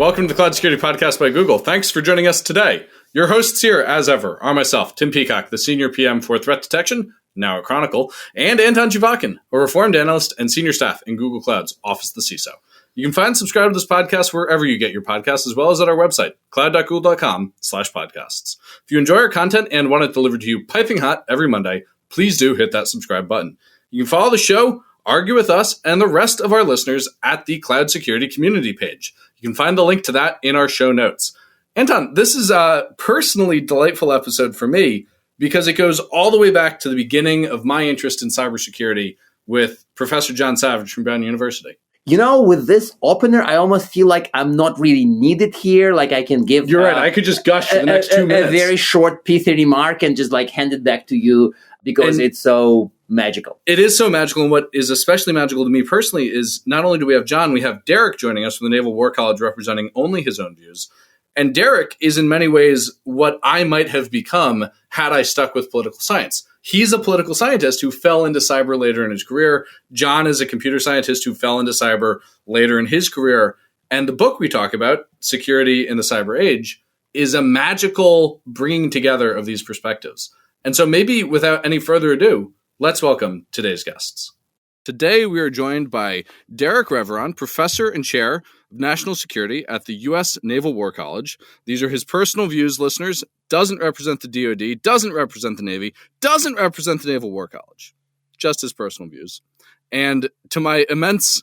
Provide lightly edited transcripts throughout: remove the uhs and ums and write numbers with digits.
Welcome to the Cloud Security Podcast by Google. Thanks for joining us today. Your hosts here, as ever, are myself, Tim Peacock, the Senior PM for Threat Detection, now at Chronicle, and Anton Jivakin, a reformed analyst and senior staff in Google Cloud's Office of the CISO. You can find and subscribe to this podcast wherever you get your podcasts, as well as at our website, cloud.google.com/podcasts. If you enjoy our content and want it delivered to you piping hot every Monday, please do hit that subscribe button. You can follow the show, argue with us, and the rest of our listeners at the Cloud Security Community page. You can find the link to that in our show notes. Anton, this is a personally delightful episode for me because it goes all the way back to the beginning of my interest in cybersecurity with Professor John Savage from Brown University. You know, with this opener, I almost feel like I'm not really needed here. Like I can give... You're right. I could just gush for the next 2 minutes. A very short P30 remark and just like hand it back to you because it's so magical. It is so magical. And what is especially magical to me personally is not only do we have John, we have Derek joining us from the Naval War College representing only his own views. And Derek is in many ways what I might have become had I stuck with political science. He's a political scientist who fell into cyber later in his career. John is a computer scientist who fell into cyber later in his career. And the book we talk about, Security in the Cyber Age, is a magical bringing together of these perspectives. And so maybe without any further ado, let's welcome today's guests. Today, we are joined by Derek Reveron, Professor and Chair of National Security at the U.S. Naval War College. These are his personal views, listeners. Doesn't represent the DoD, doesn't represent the Navy, doesn't represent the Naval War College. Just his personal views. And to my immense,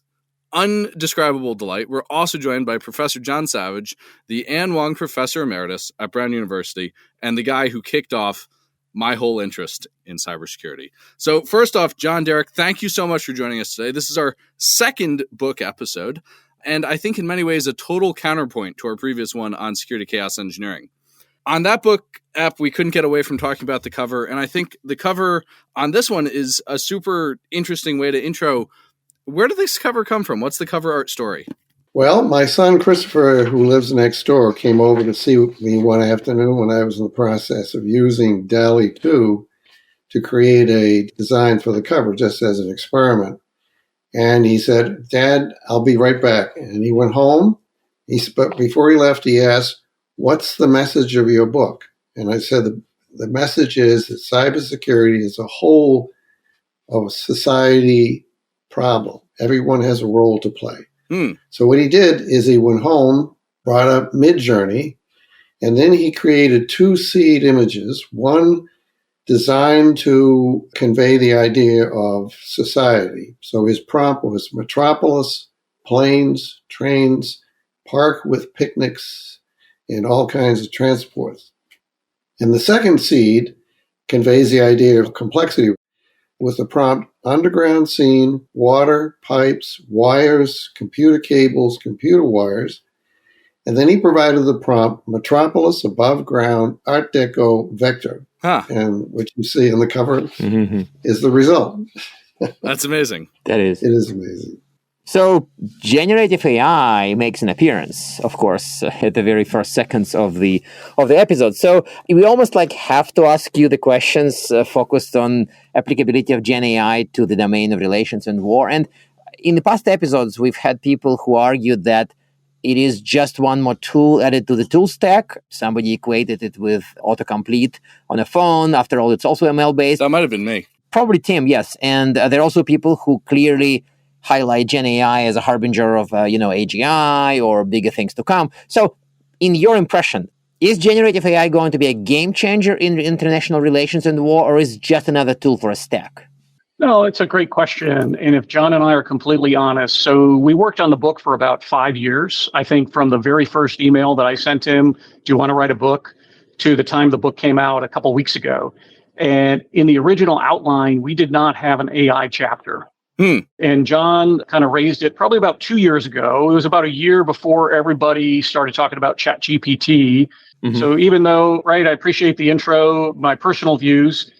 undescribable delight, we're also joined by Professor John Savage, the Anne Wong Professor Emeritus at Brown University, and the guy who kicked off my whole interest in cybersecurity. So first off, John, Derek, thank you so much for joining us today. This is our second book episode, and I think in many ways a total counterpoint to our previous one on security chaos engineering. On that book app, we couldn't get away from talking about the cover, and I think the cover on this one is a super interesting way to intro. Where did this cover come from? What's the cover art story? Well, my son Christopher, who lives next door, came over to see me one afternoon when I was in the process of using DALL-E 2 to create a design for the cover, just as an experiment. And he said, "Dad, I'll be right back." And he went home. But before he left, he asked, "What's the message of your book?" And I said, the message is that cybersecurity is a whole of society problem. Everyone has a role to play. So what he did is he went home, brought up Midjourney, and then he created 2 seed images, one designed to convey the idea of society. So his prompt was metropolis, planes, trains, park with picnics, and all kinds of transports. And the second seed conveys the idea of complexity with the prompt underground scene, water, pipes, wires, computer cables, computer wires. And then he provided the prompt metropolis, above ground, Art Deco, vector. And what you see on the cover is the result. That's amazing. That is. It is amazing. So generative AI makes an appearance, of course, at the very first seconds of the episode. So we almost like have to ask you the questions focused on applicability of Gen AI to the domain of relations and war. And in the past episodes, we've had people who argued that it is just one more tool added to the tool stack. Somebody equated it with autocomplete on a phone. After all, it's also ML-based. That might have been me. Probably Tim, yes. And there are also people who clearly highlight Gen AI as a harbinger of, AGI or bigger things to come. So in your impression, is generative AI going to be a game changer in international relations and war, or is it just another tool for a stack? No, it's a great question. And if John and I are completely honest, so we worked on the book for about 5 years. I think from the very first email that I sent him, "Do you want to write a book?" to the time the book came out a couple weeks ago. And in the original outline, we did not have an AI chapter. And John kind of raised it probably about 2 years ago. It was about a year before everybody started talking about ChatGPT. So even though, right, I appreciate the intro, my personal views,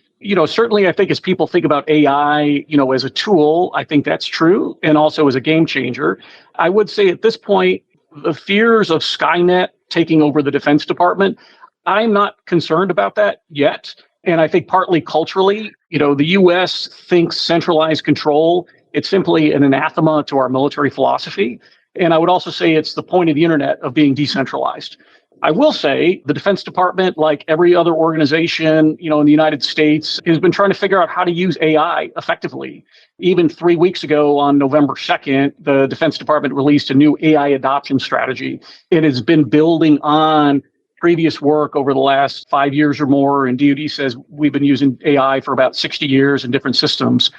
certainly I think as people think about AI, as a tool, I think that's true. And also as a game changer. I would say at this point, the fears of Skynet taking over the Defense Department, I'm not concerned about that yet. And I think partly culturally, the U.S. thinks centralized control, it's simply an anathema to our military philosophy. And I would also say it's the point of the internet of being decentralized. I will say the Defense Department, like every other organization, in the United States, has been trying to figure out how to use AI effectively. Even 3 weeks ago on November 2nd, the Defense Department released a new AI adoption strategy. It has been building on previous work over the last 5 years or more. And DoD says we've been using AI for about 60 years in different systems.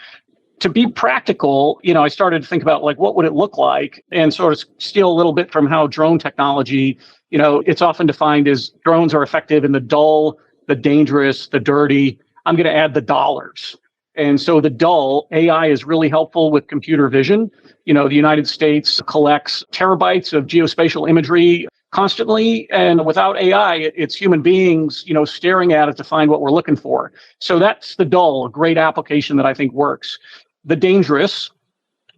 To be practical, I started to think about what would it look like, and sort of steal a little bit from how drone technology, it's often defined as drones are effective in the dull, the dangerous, the dirty. I'm going to add the dollars. And so the dull, AI is really helpful with computer vision. The United States collects terabytes of geospatial imagery constantly. And without AI, it's human beings, staring at it to find what we're looking for. So that's the dull, a great application that I think works. The dangerous,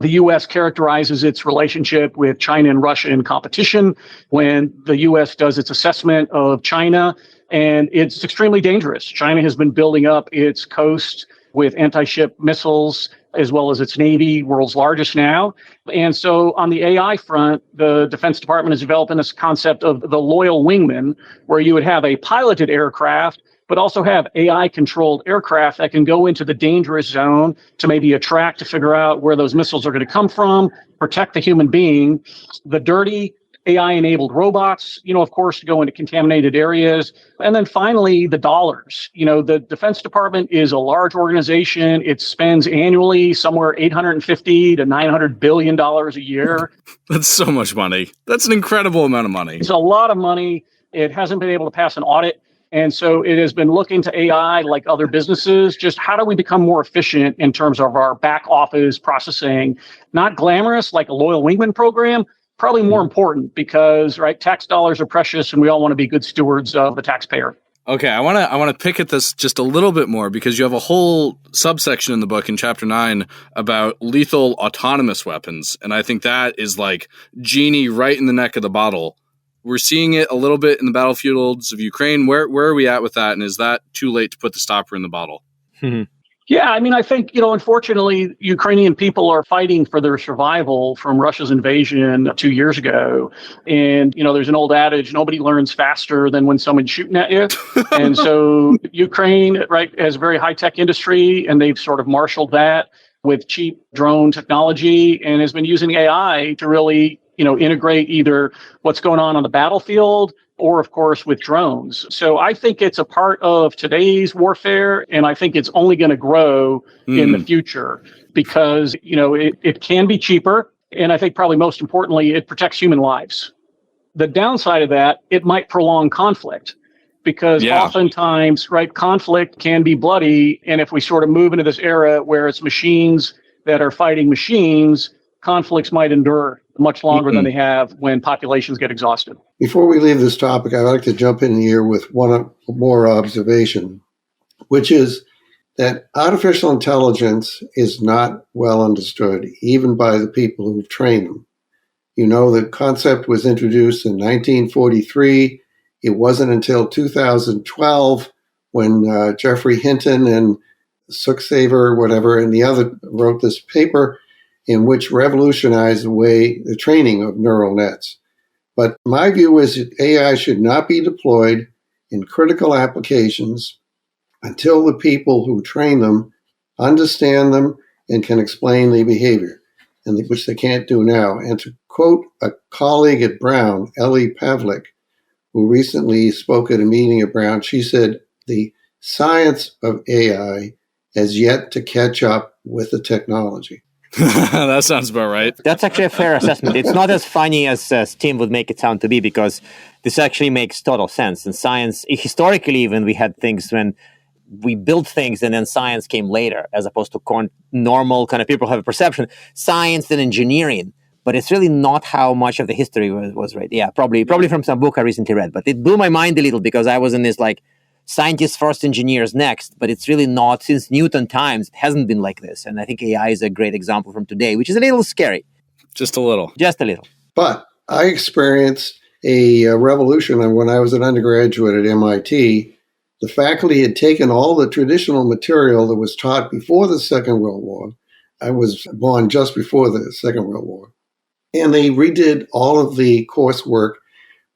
the U.S. characterizes its relationship with China and Russia in competition when the U.S. does its assessment of China, and it's extremely dangerous. China has been building up its coast with anti-ship missiles as well as its Navy, world's largest now. And so on the AI front, the Defense Department is developing this concept of the loyal wingman, where you would have a piloted aircraft but also have AI-controlled aircraft that can go into the dangerous zone to maybe attract, to figure out where those missiles are going to come from, protect the human being. The dirty AI-enabled robots, of course, to go into contaminated areas. And then finally, the dollars. The Defense Department is a large organization. It spends annually somewhere $850 to $900 billion a year. That's so much money. That's an incredible amount of money. It's a lot of money. It hasn't been able to pass an audit. And so it has been looking to AI like other businesses. Just how do we become more efficient in terms of our back office processing? Not glamorous like a loyal wingman program, probably more important because, tax dollars are precious and we all want to be good stewards of the taxpayer. Okay, I want to pick at this just a little bit more because you have a whole subsection in the book in chapter 9 about lethal autonomous weapons. And I think that is like genie right in the neck of the bottle. We're seeing it a little bit in the battlefields of Ukraine. Where are we at with that? And is that too late to put the stopper in the bottle? Yeah, I think, unfortunately, Ukrainian people are fighting for their survival from Russia's invasion 2 years ago. And, there's an old adage, nobody learns faster than when someone's shooting at you. And so Ukraine, has a very high-tech industry, and they've sort of marshaled that with cheap drone technology and has been using AI to really integrate either what's going on the battlefield or, of course, with drones. So I think it's a part of today's warfare, and I think it's only going to grow in the future because, it can be cheaper. And I think probably most importantly, it protects human lives. The downside of that, it might prolong conflict because oftentimes, conflict can be bloody. And if we sort of move into this era where it's machines that are fighting machines, conflicts might endure much longer than they have when populations get exhausted. Before we leave this topic, I'd like to jump in here with one more observation, which is that artificial intelligence is not well understood, even by the people who've trained them. The concept was introduced in 1943. It wasn't until 2012 when Jeffrey Hinton and Sukhsaver, whatever, and the other wrote this paper in which revolutionized the training of neural nets. But my view is that AI should not be deployed in critical applications until the people who train them understand them and can explain the behavior, which they can't do now. And to quote a colleague at Brown, Ellie Pavlik, who recently spoke at a meeting at Brown, she said, the science of AI has yet to catch up with the technology. That sounds about right. That's actually a fair assessment. It's not as funny as Tim would make it sound to be, because this actually makes total sense. In science, historically, even we had things when we built things and then science came later, as opposed to normal kind of people have a perception. Science and engineering, but it's really not how much of the history was right. Yeah, probably from some book I recently read, but it blew my mind a little because I was in this scientists first, engineers next, but it's really not. Since Newton times, it hasn't been like this. And I think AI is a great example from today, which is a little scary. Just a little. But I experienced a revolution when I was an undergraduate at MIT. The faculty had taken all the traditional material that was taught before the Second World War. I was born just before the Second World War. And they redid all of the coursework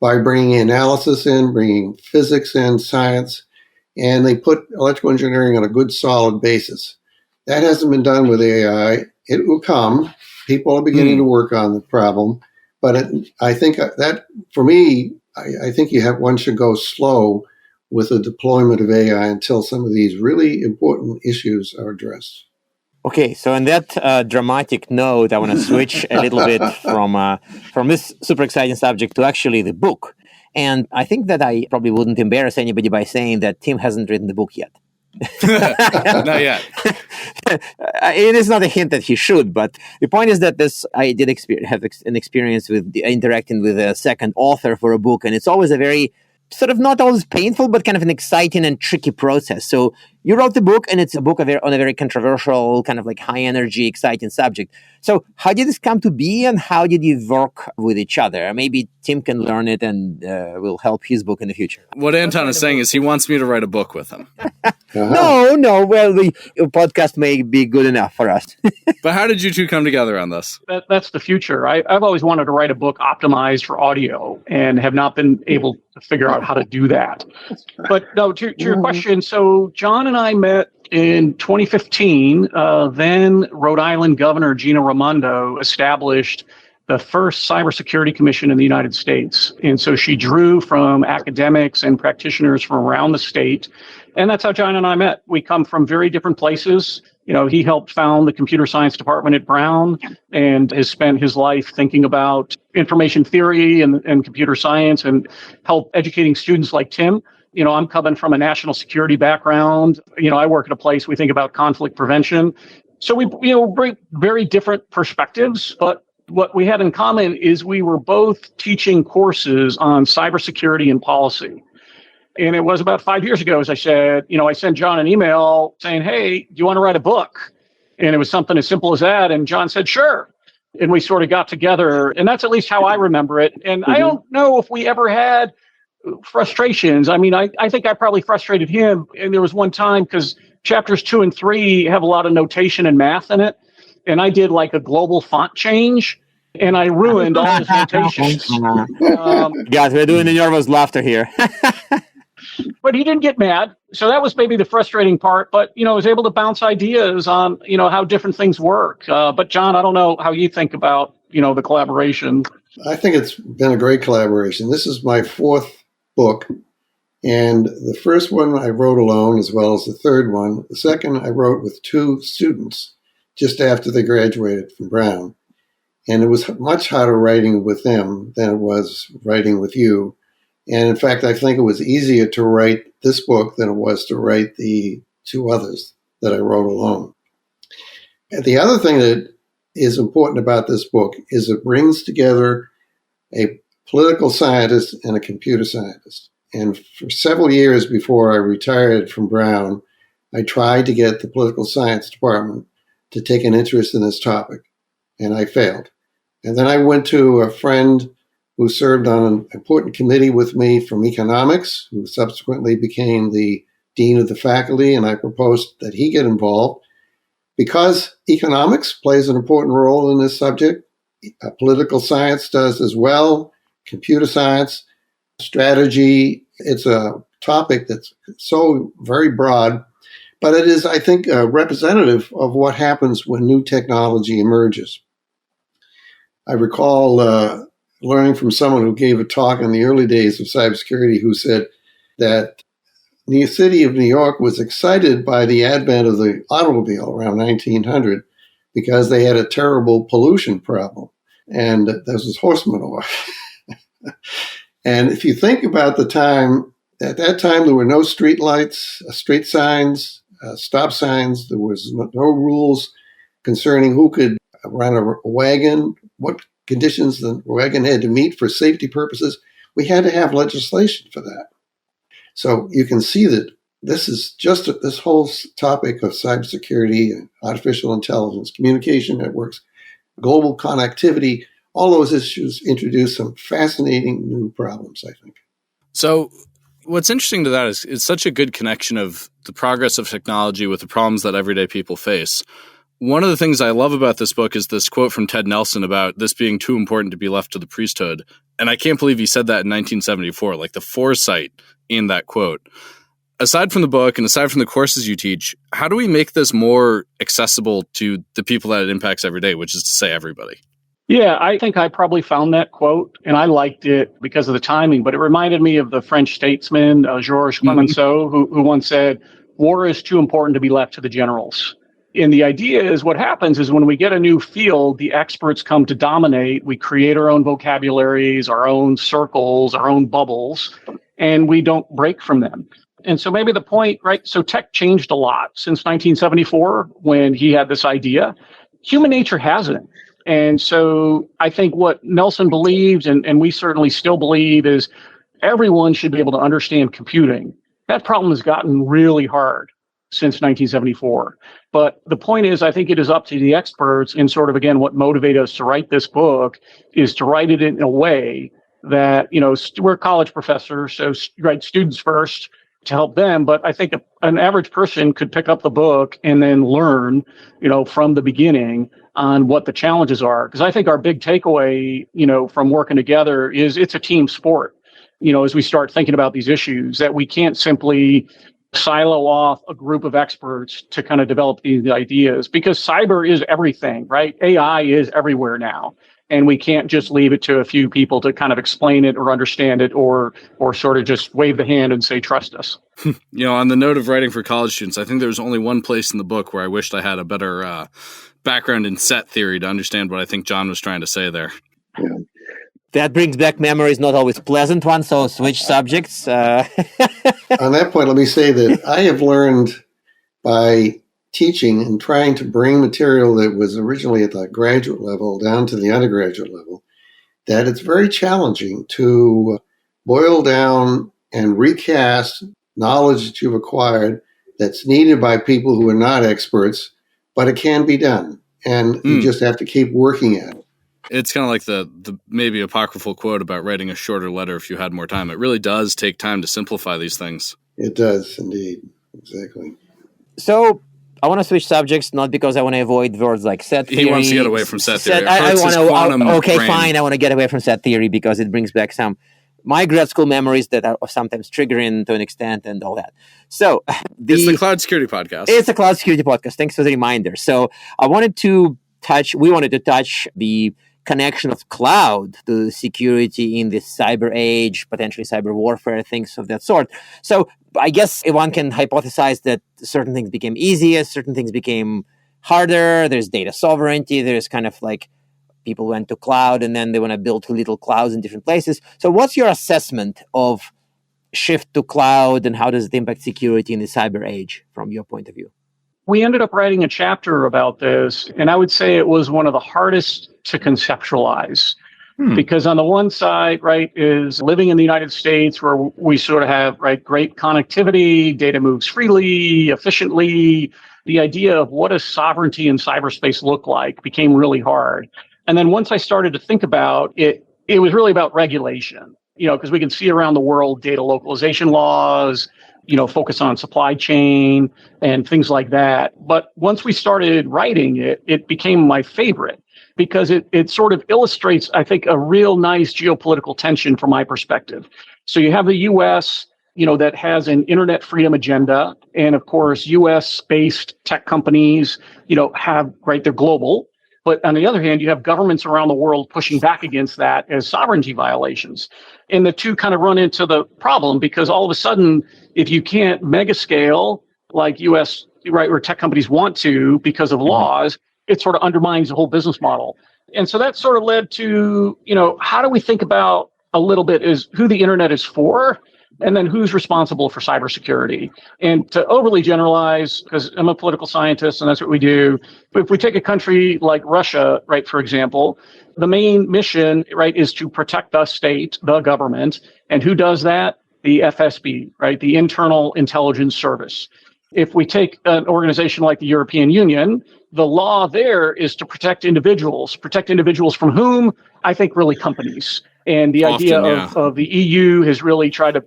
by bringing analysis in, bringing physics in, science, and they put electrical engineering on a good, solid basis. That hasn't been done with AI. It will come. People are beginning to work on the problem. But I think that, for me, I think one should go slow with the deployment of AI until some of these really important issues are addressed. Okay, so on that dramatic note, I want to switch a little bit from this super exciting subject to actually the book. And I think that I probably wouldn't embarrass anybody by saying that Tim hasn't written the book yet. Not yet. It is not a hint that he should, but the point is that I did have an experience with interacting with a second author for a book, and it's always a very sort of not always painful, but kind of an exciting and tricky process. So you wrote the book, and it's a book on a very controversial, kind of like high energy, exciting subject. So how did this come to be, and how did you work with each other? Maybe Tim can learn it and will help his book in the future. What Anton is saying is he wants me to write a book with him. No. Well, the podcast may be good enough for us. But how did you two come together on this? That's the future. I've always wanted to write a book optimized for audio and have not been able to figure out how to do that. But no, to your question, so John and I met in 2015. Then Rhode Island Governor Gina Raimondo established the first cybersecurity commission in the United States. And so she drew from academics and practitioners from around the state. And that's how John and I met. We come from very different places. He helped found the computer science department at Brown and has spent his life thinking about information theory and computer science and help educating students like Tim. I'm coming from a national security background. I work at a place we think about conflict prevention. So we bring very different perspectives, but what we had in common is we were both teaching courses on cybersecurity and policy. And it was about 5 years ago, as I said, I sent John an email saying, hey, do you want to write a book? And it was something as simple as that. And John said, sure. And we sort of got together. And that's at least how I remember it. And I don't know if we ever had frustrations. I mean, I think I probably frustrated him. And there was one time because chapters 2 and 3 have a lot of notation and math in it. And I did like a global font change. And I ruined all his notations. Guys, we're doing the nervous laughter here. But he didn't get mad. So that was maybe the frustrating part. But, I was able to bounce ideas on, how different things work. But John, I don't know how you think about, the collaboration. I think it's been a great collaboration. This is my 4th book. And the first one I wrote alone, as well as the third one. The second I wrote with 2 students just after they graduated from Brown. And it was much harder writing with them than it was writing with you. And in fact, I think it was easier to write this book than it was to write the 2 others that I wrote alone. And the other thing that is important about this book is it brings together a political scientist and a computer scientist. And for several years before I retired from Brown, I tried to get the political science department to take an interest in this topic, and I failed. And then I went to a friend who served on an important committee with me from economics, who subsequently became the dean of the faculty, and I proposed that he get involved. Because economics plays an important role in this subject, political science does as well, computer science, strategy. It's a topic that's so very broad, but it is, I think, representative of what happens when new technology emerges. I recall learning from someone who gave a talk in the early days of cybersecurity who said that the city of New York was excited by the advent of the automobile around 1900 because they had a terrible pollution problem. And this was horse manure. And if you think about the time, at that time, there were no street lights, street signs, stop signs. There was no rules concerning who could run a wagon, what conditions the wagon had to meet for safety purposes. We had to have legislation for that. So you can see that this is just this whole topic of cybersecurity, artificial intelligence, communication networks, global connectivity, all those issues introduce some fascinating new problems, I think. So what's interesting to that is it's such a good connection of the progress of technology with the problems that everyday people face. One of the things I love about this book is this quote from Ted Nelson about this being too important to be left to the priesthood. And I can't believe he said that in 1974, like the foresight in that quote. Aside from the book and aside from the courses you teach, how do we make this more accessible to the people that it impacts every day, which is to say everybody? Yeah, I think I probably found that quote and I liked it because of the timing, but it reminded me of the French statesman, Georges Clemenceau, who once said, war is too important to be left to the generals. And the idea is what happens is when we get a new field, the experts come to dominate. We create our own vocabularies, our own circles, our own bubbles, and we don't break from them. And so maybe the point, right? So tech changed a lot since 1974 when he had this idea. Human nature hasn't. And so I think what Nelson believed, and we certainly still believe, is everyone should be able to understand computing. That problem has gotten really hard since 1974. But the point is, I think it is up to the experts, and sort of, again, what motivated us to write this book is to write it in a way that, we're college professors, so write students first to help them. But I think an average person could pick up the book and then learn, from the beginning on what the challenges are. Because I think our big takeaway, from working together is it's a team sport, as we start thinking about these issues, that we can't simply silo off a group of experts to kind of develop these ideas, because cyber is everything, right? AI is everywhere now. And we can't just leave it to a few people to kind of explain it or understand it or sort of just wave the hand and say, trust us. On the note of writing for college students, I think there's only one place in the book where I wished I had a better background in set theory to understand what I think John was trying to say there. Yeah. That brings back memories, not always pleasant ones, so switch subjects. On that point, let me say that I have learned by teaching and trying to bring material that was originally at the graduate level down to the undergraduate level, that it's very challenging to boil down and recast knowledge that you've acquired that's needed by people who are not experts, but it can be done. And you just have to keep working at it. It's kind of like the maybe apocryphal quote about writing a shorter letter if you had more time. It really does take time to simplify these things. It does, indeed. Exactly. So I want to switch subjects, not because I want to avoid words like set theory. He wants to get away from set theory. I want to. Okay, brain. Fine. I want to get away from set theory because it brings back my grad school memories that are sometimes triggering to an extent and all that. So it's the Cloud Security Podcast. It's a Cloud Security Podcast. Thanks for the reminder. So we wanted to touch the connection of cloud to security in this cyber age, potentially cyber warfare, things of that sort. So I guess one can hypothesize that certain things became easier, certain things became harder. There's data sovereignty. There's kind of like people went to cloud and then they want to build little clouds in different places. So what's your assessment of shift to cloud and how does it impact security in the cyber age from your point of view? We ended up writing a chapter about this, and I would say it was one of the hardest to conceptualize. Because on the one side, right, is living in the United States where we sort of have, right, great connectivity, data moves freely, efficiently. The idea of what does sovereignty in cyberspace look like became really hard. And then once I started to think about it, it was really about regulation, because we can see around the world data localization laws, focus on supply chain and things like that. But once we started writing it, it became my favorite because it sort of illustrates, I think, a real nice geopolitical tension from my perspective. So you have the U.S., that has an internet freedom agenda. And of course, U.S.-based tech companies, they're global. But on the other hand, you have governments around the world pushing back against that as sovereignty violations. And the two kind of run into the problem because all of a sudden, if you can't mega scale like U.S., right, or tech companies want to because of laws, it sort of undermines the whole business model. And so that sort of led to, how do we think about a little bit is who the internet is for and then who's responsible for cybersecurity. And to overly generalize, because I'm a political scientist and that's what we do, if we take a country like Russia, right, for example, the main mission, right, is to protect the state, the government. And who does that? The FSB, right, the Internal Intelligence Service. If we take an organization like the European Union, the law there is to protect individuals. Protect individuals from whom? I think really companies. And the idea of the EU has really tried to,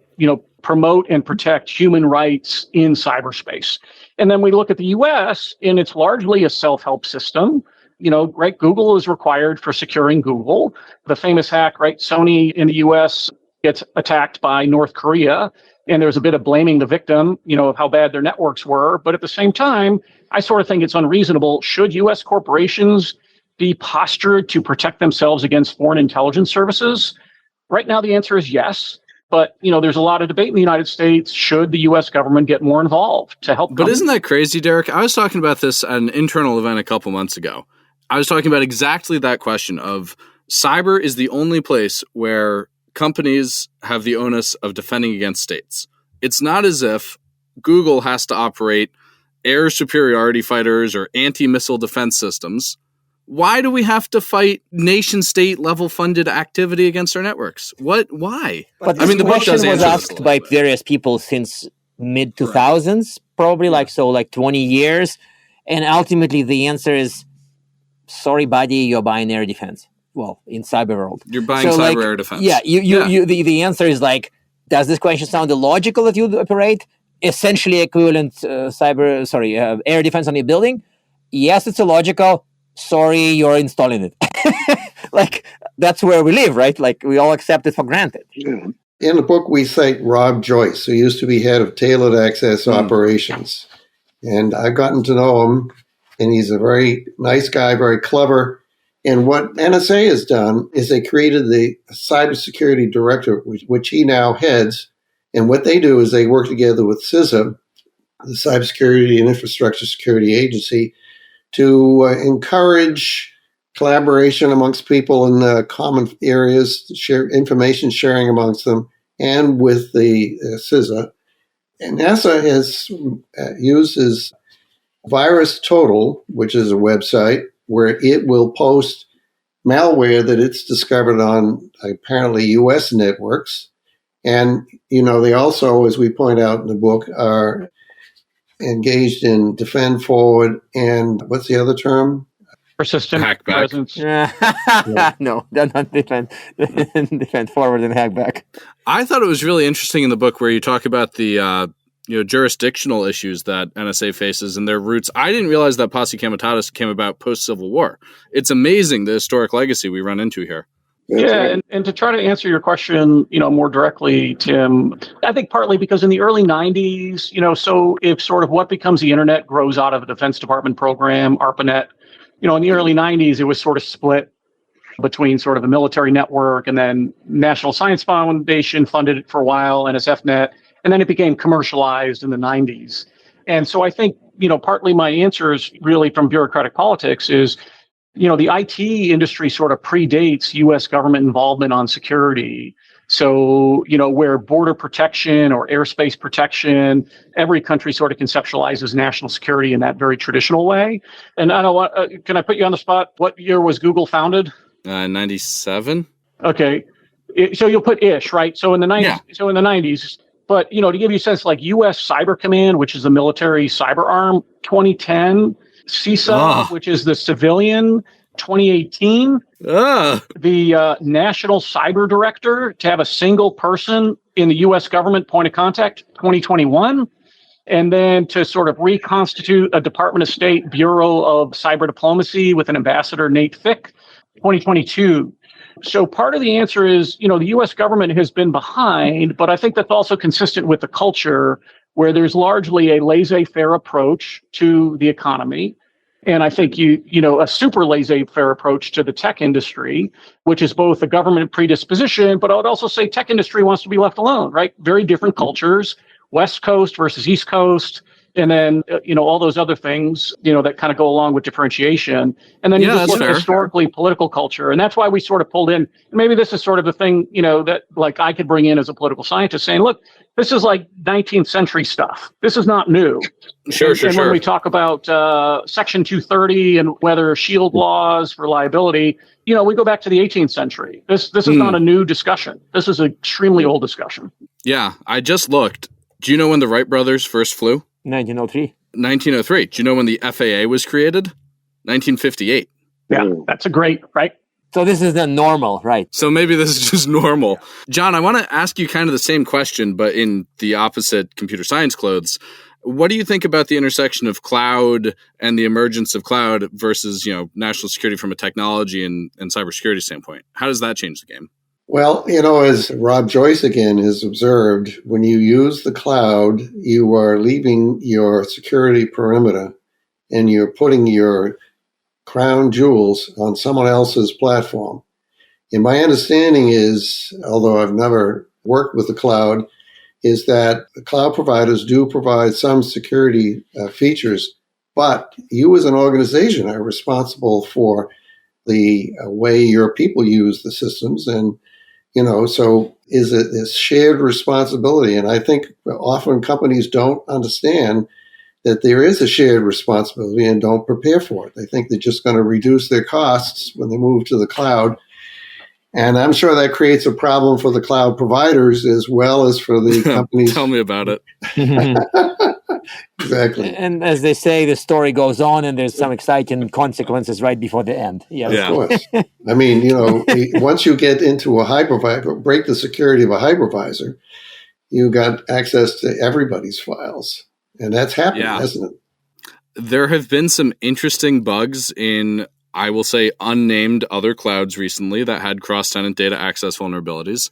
promote and protect human rights in cyberspace. And then we look at the US, and it's largely a self-help system. Right? Google is required for securing Google. The famous hack, right? Sony in the US gets attacked by North Korea, and there's a bit of blaming the victim, of how bad their networks were. But at the same time, I sort of think it's unreasonable. Should US corporations be postured to protect themselves against foreign intelligence services? Right now, the answer is yes. But, there's a lot of debate in the United States. Should the U.S. government get more involved to help? But isn't that crazy, Derek? I was talking about this at an internal event a couple months ago. I was talking about exactly that question of cyber is the only place where companies have the onus of defending against states. It's not as if Google has to operate air superiority fighters or anti-missile defense systems. Why do we have to fight nation-state level funded activity against our networks? Why? But the question was asked by various people since mid-2000s, probably like 20 years. And ultimately the answer is, sorry, buddy, you're buying air defense. Well, in cyber world. You're buying cyber air defense. Yeah, the answer is does this question sound illogical that you operate essentially equivalent air defense on your building? Yes, it's illogical. Sorry, you're installing it. That's where we live, right? We all accept it for granted. Yeah. In the book, we cite Rob Joyce, who used to be head of tailored access operations. And I've gotten to know him, and he's a very nice guy, very clever. And what NSA has done is they created the Cybersecurity Directorate, which he now heads. And what they do is they work together with CISA, the Cybersecurity and Infrastructure Security Agency, to encourage collaboration amongst people in common areas, share information sharing amongst them, and with the CISA. And NASA has uses Virus Total, which is a website where it will post malware that it's discovered on apparently U.S. networks. And, they also, as we point out in the book, are engaged in defend forward and what's the other term? Persistent presence. No, they're not defend forward and hack back. I thought it was really interesting in the book where you talk about the jurisdictional issues that NSA faces and their roots. I didn't realize that Posse Comitatus came about post-Civil War. It's amazing the historic legacy we run into here. Yeah, and to try to answer your question, more directly, Tim, I think partly because in the early 90s, so if sort of what becomes the internet grows out of a Defense Department program, ARPANET, in the early 90s, it was sort of split between sort of a military network, and then National Science Foundation funded it for a while, NSFNet, and then it became commercialized in the 90s. And so I think, partly my answer is really from bureaucratic politics is, the IT industry sort of predates U.S. government involvement on security. So, where border protection or airspace protection, every country sort of conceptualizes national security in that very traditional way. And I don't want, can I put you on the spot? What year was Google founded? 97. Okay. So you'll put ish, right? So in the 90s, So in the 90s, but, to give you a sense, U.S. Cyber Command, which is the military cyber arm, 2010, CISA, which is the civilian, 2018. The National Cyber Director, to have a single person in the U.S. government point of contact, 2021. And then to sort of reconstitute a Department of State Bureau of Cyber Diplomacy with an ambassador, Nate Fick, 2022. So part of the answer is, the U.S. government has been behind, but I think that's also consistent with the culture where there's largely a laissez-faire approach to the economy. And I think a super laissez-faire approach to the tech industry, which is both a government predisposition, but I would also say tech industry wants to be left alone, right? Very different cultures, West Coast versus East Coast. And then, all those other things, that kind of go along with differentiation. And then you just look at historically political culture. And that's why we sort of pulled in, and maybe this is sort of the thing, that I could bring in as a political scientist saying, look, this is 19th century stuff. This is not new. Sure. And when we talk about Section 230 and whether shield laws for liability, we go back to the 18th century. This is not a new discussion. This is an extremely old discussion. Yeah, I just looked. Do you know when the Wright brothers first flew? 1903. 1903. Do you know when the FAA was created? 1958. Yeah, that's a great, right? So this is the normal, right? So maybe this is just normal. John, I want to ask you kind of the same question, but in the opposite computer science clothes. What do you think about the intersection of cloud and the emergence of cloud versus, national security from a technology and cybersecurity standpoint? How does that change the game? Well, as Rob Joyce again has observed, when you use the cloud, you are leaving your security perimeter and you're putting your crown jewels on someone else's platform. And my understanding is, although I've never worked with the cloud, is that the cloud providers do provide some security features, but you as an organization are responsible for the way your people use the systems. And, so is it this shared responsibility? And I think often companies don't understand that there is a shared responsibility and don't prepare for it. They think they're just going to reduce their costs when they move to the cloud. And I'm sure that creates a problem for the cloud providers as well as for the companies. Tell me about it. Exactly. And as they say, the story goes on and there's some exciting consequences right before the end. Yeah. Of course. I mean, once you get into a hypervisor, break the security of a hypervisor, you got access to everybody's files. And that's happening, hasn't it? There have been some interesting bugs in, I will say, unnamed other clouds recently that had cross-tenant data access vulnerabilities.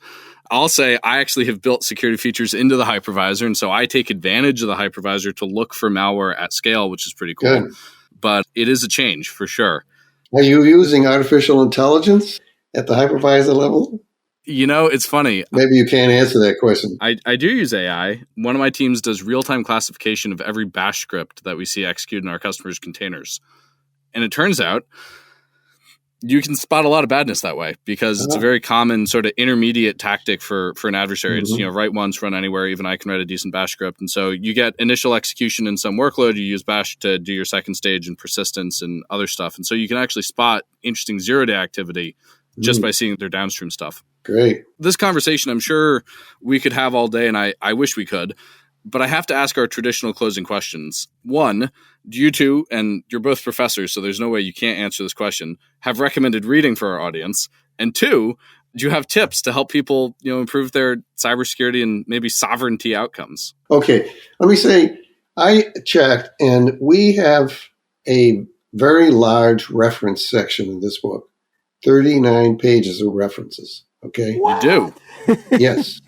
I'll say I actually have built security features into the hypervisor, and so I take advantage of the hypervisor to look for malware at scale, which is pretty cool. Good. But it is a change for sure. Are you using artificial intelligence at the hypervisor level? It's funny. Maybe you can't answer that question. I do use AI. One of my teams does real-time classification of every bash script that we see executed in our customers' containers. And it turns out you can spot a lot of badness that way because it's a very common sort of intermediate tactic for an adversary. It's, write once, run anywhere. Even I can write a decent bash script. And so you get initial execution in some workload. You use bash to do your second stage and persistence and other stuff. And so you can actually spot interesting zero-day activity just by seeing their downstream stuff. Great. This conversation, I'm sure we could have all day, and I wish we could. But I have to ask our traditional closing questions. One, do you two, and you're both professors, so there's no way you can't answer this question, have recommended reading for our audience? And two, do you have tips to help people, improve their cybersecurity and maybe sovereignty outcomes? Okay. Let me say, I checked, and we have a very large reference section in this book, 39 pages of references. Okay. Wow. You do? Yes.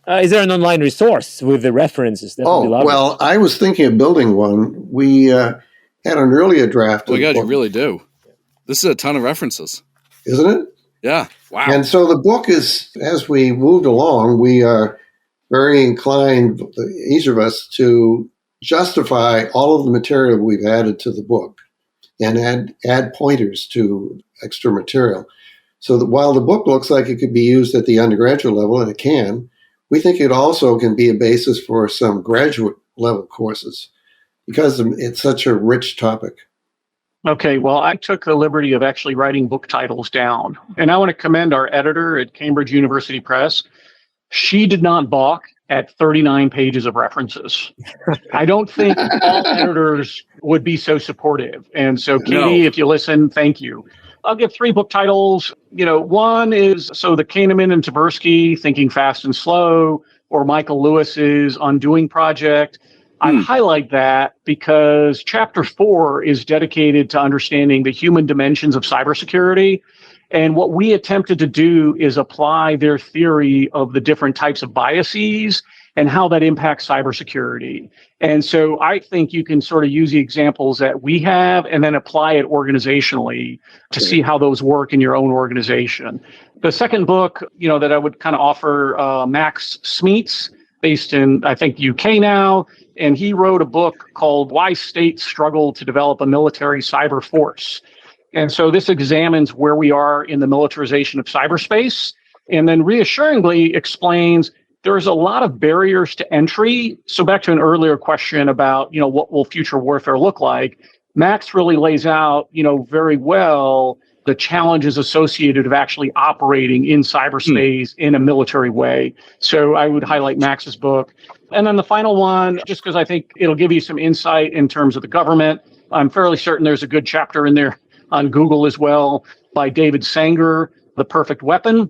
Is there an online resource with the references? Well, I was thinking of building one. We had an earlier draft. Oh my God, you really do. This is a ton of references. Isn't it? Yeah. Wow. And so the book is, as we moved along, we are very inclined, each of us, to justify all of the material we've added to the book and add pointers to extra material. So that while the book looks like it could be used at the undergraduate level, and it can, we think it also can be a basis for some graduate level courses because it's such a rich topic. Okay, well, I took the liberty of actually writing book titles down. And I want to commend our editor at Cambridge University Press. She did not balk at 39 pages of references. I don't think all editors would be so supportive. And so, Katie, if you listen, thank you. I'll give 3 book titles. One is the Kahneman and Tversky, Thinking Fast and Slow, or Michael Lewis's Undoing Project. I highlight that because chapter 4 is dedicated to understanding the human dimensions of cybersecurity. And what we attempted to do is apply their theory of the different types of biases and how that impacts cybersecurity. And so I think you can sort of use the examples that we have and then apply it organizationally to see how those work in your own organization. The second book, that I would kind of offer, Max Smeets, based in, I think, UK now. And he wrote a book called Why States Struggle to Develop a Military Cyber Force. And so this examines where we are in the militarization of cyberspace, and then reassuringly explains there's a lot of barriers to entry. So back to an earlier question about, what will future warfare look like? Max really lays out, very well the challenges associated of actually operating in cyberspace in a military way. So I would highlight Max's book. And then the final one, just because I think it'll give you some insight in terms of the government. I'm fairly certain there's a good chapter in there on Google as well by David Sanger, The Perfect Weapon.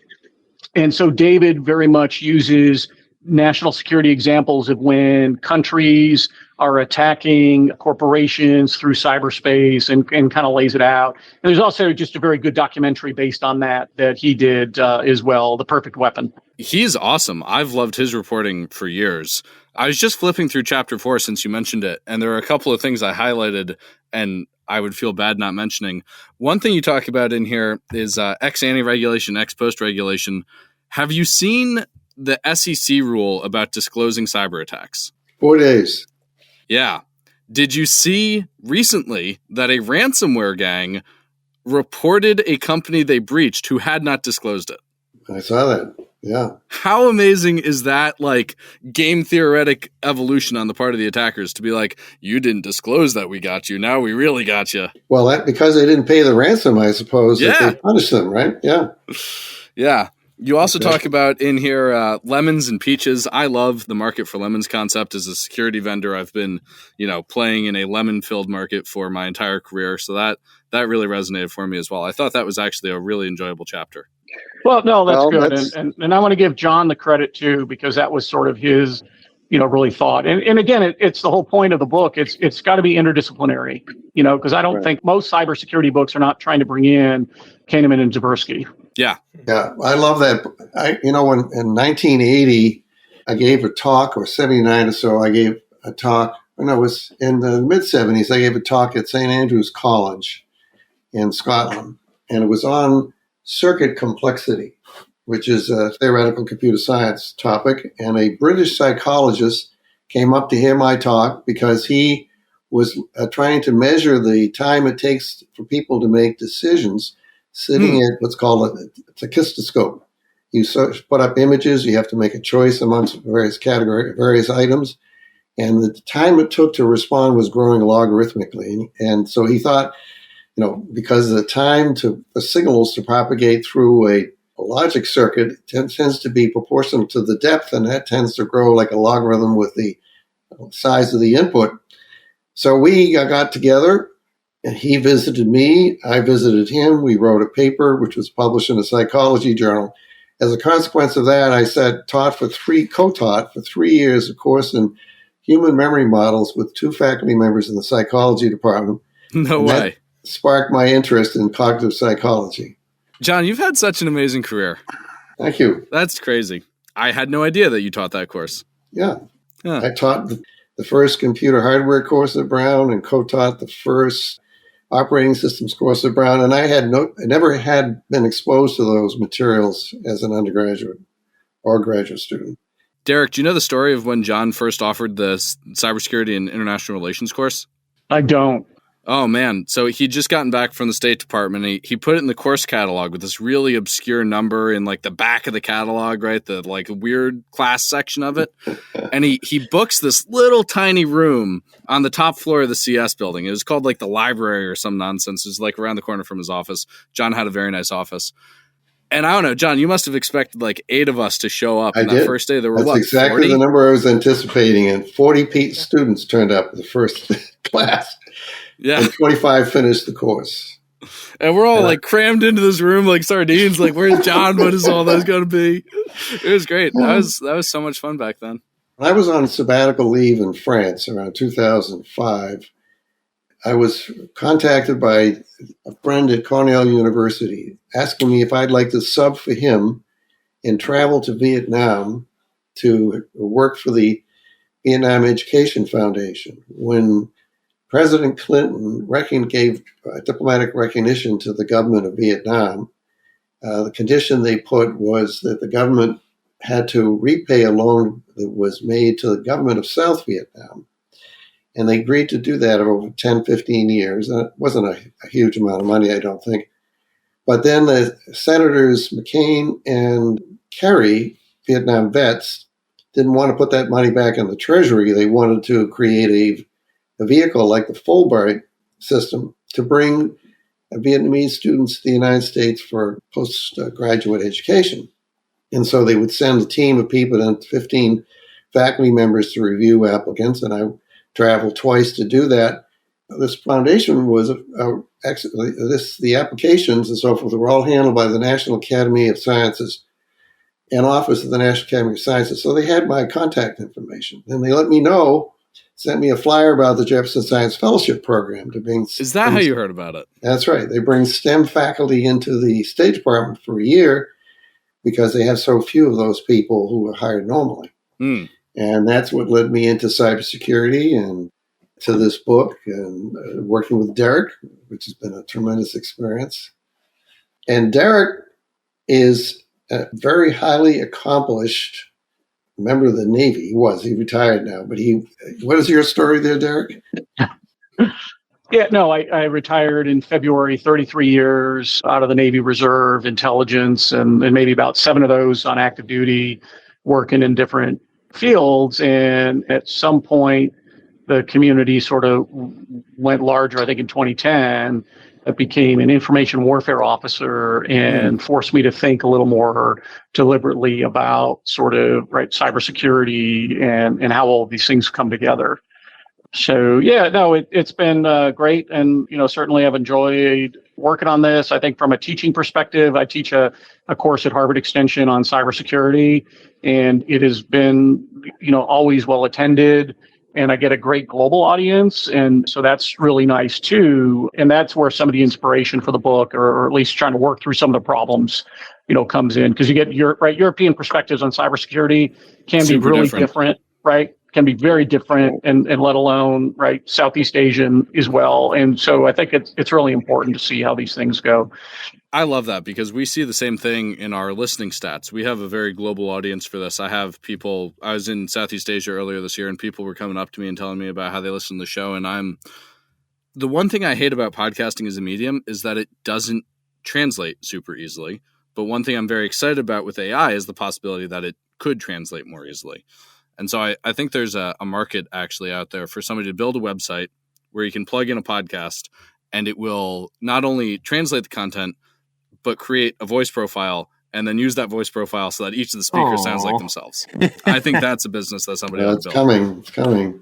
And so David very much uses national security examples of when countries are attacking corporations through cyberspace and kind of lays it out. And there's also just a very good documentary based on that he did as well, The Perfect Weapon. He's awesome. I've loved his reporting for years. I was just flipping through chapter 4 since you mentioned it, and there are a couple of things I highlighted and I would feel bad not mentioning. One thing you talk about in here is ex-ante regulation, ex-post regulation. Have you seen the SEC rule about disclosing cyber attacks? 4 days. Yeah. Did you see recently that a ransomware gang reported a company they breached who had not disclosed it? I saw that. Yeah. How amazing is that, like, game theoretic evolution on the part of the attackers to be like, you didn't disclose that we got you. Now we really got you. Well, that because they didn't pay the ransom, I suppose, that they punished them, right? Yeah. Yeah. You also talk about in here lemons and peaches. I love the market for lemons concept. As a security vendor, I've been, playing in a lemon-filled market for my entire career. So that really resonated for me as well. I thought that was actually a really enjoyable chapter. Well, no, that's good. And I want to give John the credit too, because that was sort of his, really thought. And again, it's the whole point of the book. It's got to be interdisciplinary, because I don't think most cybersecurity books are not trying to bring in Kahneman and Tversky. Yeah. Yeah. I love that. When in 1980, I gave a talk, or 79 or so, I gave a talk. When I was in the mid 70s, I gave a talk at St. Andrews College in Scotland. And it was on circuit complexity, which is a theoretical computer science topic. And a British psychologist came up to hear my talk because he was trying to measure the time it takes for people to make decisions sitting at what's called a tachistoscope. You put up images, you have to make a choice amongst various items, and the time it took to respond was growing logarithmically. And so he thought, because the time for signals to propagate through a logic circuit tends to be proportional to the depth, and that tends to grow like a logarithm with the size of the input. So we got together, and he visited me, I visited him. We wrote a paper, which was published in a psychology journal. As a consequence of that, I co-taught for 3 years, a course in human memory models with 2 faculty members in the psychology department. No way. That sparked my interest in cognitive psychology. John, you've had such an amazing career. Thank you. That's crazy. I had no idea that you taught that course. Yeah. I taught the first computer hardware course at Brown and co-taught the first operating systems course at Brown. And I never had been exposed to those materials as an undergraduate or graduate student. Derek, do you know the story of when John first offered the cybersecurity and international relations course? I don't. Oh, man. So he'd just gotten back from the State Department. He put it in the course catalog with this really obscure number in like the back of the catalog, right? The like weird class section of it. And he books this little tiny room on the top floor of the CS building. It was called like the library or some nonsense. It was like around the corner from his office. John had a very nice office. And I don't know, John, you must have expected like 8 of us to show up on that first day. There were That's exactly 40? The number I was anticipating. And 40 students turned up the first class. Yeah. And 25 finished the course. And we're all like crammed into this room like sardines. Like, where's John? What is all that going to be? It was great. That was so much fun back then. When I was on sabbatical leave in France around 2005, I was contacted by a friend at Cornell University asking me if I'd like to sub for him and travel to Vietnam to work for the Vietnam Education Foundation. When President Clinton gave diplomatic recognition to the government of Vietnam, the condition they put was that the government had to repay a loan that was made to the government of South Vietnam. And they agreed to do that over 10, 15 years. And it wasn't a huge amount of money, I don't think. But then the Senators McCain and Kerry, Vietnam vets, didn't want to put that money back in the Treasury. They wanted to create a vehicle like the Fulbright system to bring Vietnamese students to the United States for postgraduate education. And so they would send a team of people and 15 faculty members to review applicants, and I traveled twice to do that. This foundation was actually, the applications and so forth were all handled by the National Academy of Sciences and Office of the National Academy of Sciences. So they had my contact information. And they let me know, sent me a flyer about the Jefferson Science Fellowship Program. Is that how you heard about it? That's right. They bring STEM faculty into the State Department for a year because they have so few of those people who are hired normally. Mm. And that's what led me into cybersecurity and to this book and working with Derek, which has been a tremendous experience. And Derek is a very highly accomplished member of the Navy. He retired now, but what is your story there, Derek? Yeah, no, I retired in February, 33 years out of the Navy Reserve, intelligence, and maybe about 7 of those on active duty, working in different fields. And at some point, the community sort of went larger. I think in 2010, it became an information warfare officer and forced me to think a little more deliberately about sort of cybersecurity and how all of these things come together. So yeah, no, it's been great, and certainly I've enjoyed working on this. I think from a teaching perspective, I teach a course at Harvard Extension on cybersecurity, and it has been always well attended, and I get a great global audience, and so that's really nice too. And that's where some of the inspiration for the book, or at least trying to work through some of the problems, comes in, because you get European perspectives on cybersecurity can Super be really different, right? Can be very different, and let alone Southeast Asian as well. And so I think it's really important to see how these things go. I love that, because we see the same thing in our listening stats. We have a very global audience for this. I was in Southeast Asia earlier this year, and people were coming up to me and telling me about how they listen to the show. And the one thing I hate about podcasting as a medium is that it doesn't translate super easily. But one thing I'm very excited about with AI is the possibility that it could translate more easily. And so I think there's a market actually out there for somebody to build a website where you can plug in a podcast and it will not only translate the content, but create a voice profile and then use that voice profile so that each of the speakers sounds like themselves. I think that's a business that somebody ought to build.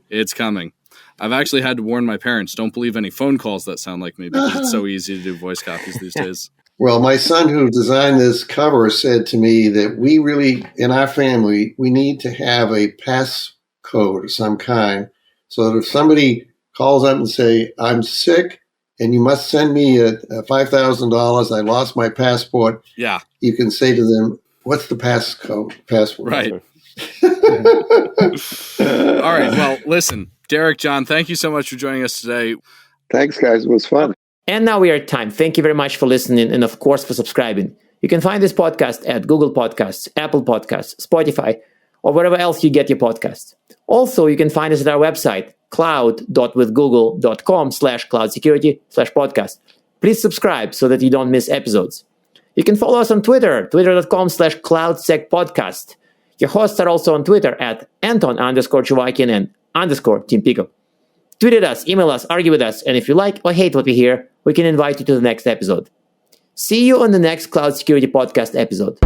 It's coming. I've actually had to warn my parents, don't believe any phone calls that sound like me, because it's so easy to do voice copies these days. Well, my son who designed this cover said to me that we really, in our family, we need to have a passcode of some kind, so that if somebody calls up and say, I'm sick and you must send me $5,000, I lost my passport. Yeah. You can say to them, what's the password? Right. All right. Well, listen, Derek, John, thank you so much for joining us today. Thanks, guys. It was fun. And now we are at time. Thank you very much for listening and, of course, for subscribing. You can find this podcast at Google Podcasts, Apple Podcasts, Spotify, or wherever else you get your podcasts. Also, you can find us at our website, cloud.withgoogle.com/cloudsecurity/podcast. Please subscribe so that you don't miss episodes. You can follow us on Twitter, twitter.com/cloudsecpodcast. Your hosts are also on Twitter at Anton_Chuvakian and _Team Pico. Tweet at us, email us, argue with us, and if you like or hate what we hear, we can invite you to the next episode. See you on the next Cloud Security Podcast episode.